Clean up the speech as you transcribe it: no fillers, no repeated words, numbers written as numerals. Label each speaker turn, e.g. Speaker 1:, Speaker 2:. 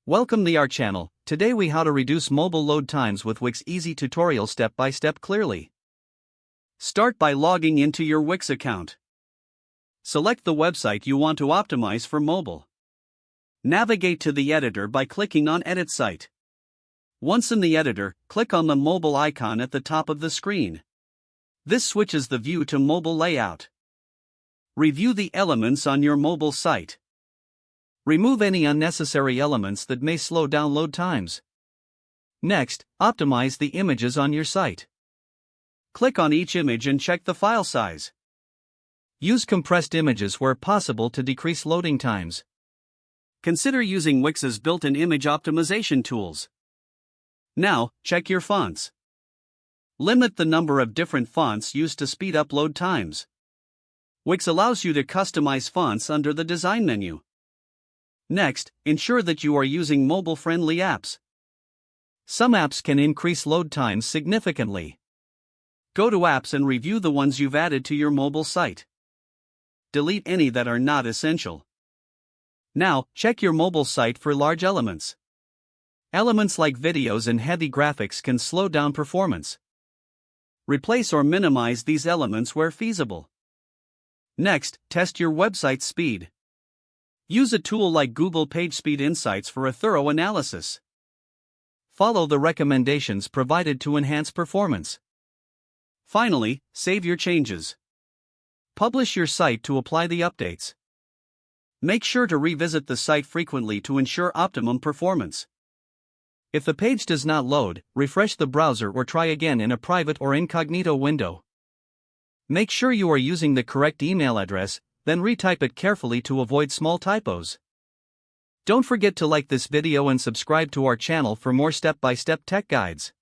Speaker 1: Welcome to our channel. Today we how to reduce mobile load times with Wix easy tutorial step by step clearly. Start by logging into your Wix account. Select the website you want to optimize for mobile. Navigate to the editor by clicking on Edit Site. Once in the editor, click on the mobile icon at the top of the screen. This switches the view to mobile layout. Review the elements on your mobile site. Remove any unnecessary elements that may slow down load times. Next, optimize the images on your site. Click on each image and check the file size. Use compressed images where possible to decrease loading times. Consider using Wix's built-in image optimization tools. Now, check your fonts. Limit the number of different fonts used to speed up load times. Wix allows you to customize fonts under the Design menu. Next, ensure that you are using mobile-friendly apps. Some apps can increase load times significantly. Go to Apps and review the ones you've added to your mobile site. Delete any that are not essential. Now, check your mobile site for large elements. Elements like videos and heavy graphics can slow down performance. Replace or minimize these elements where feasible. Next, test your website's speed. Use a tool like Google PageSpeed Insights for a thorough analysis. Follow the recommendations provided to enhance performance. Finally, save your changes. Publish your site to apply the updates. Make sure to revisit the site frequently to ensure optimum performance. If the page does not load, refresh the browser or try again in a private or incognito window. Make sure you are using the correct email address, then retype it carefully to avoid small typos. Don't forget to like this video and subscribe to our channel for more step-by-step tech guides.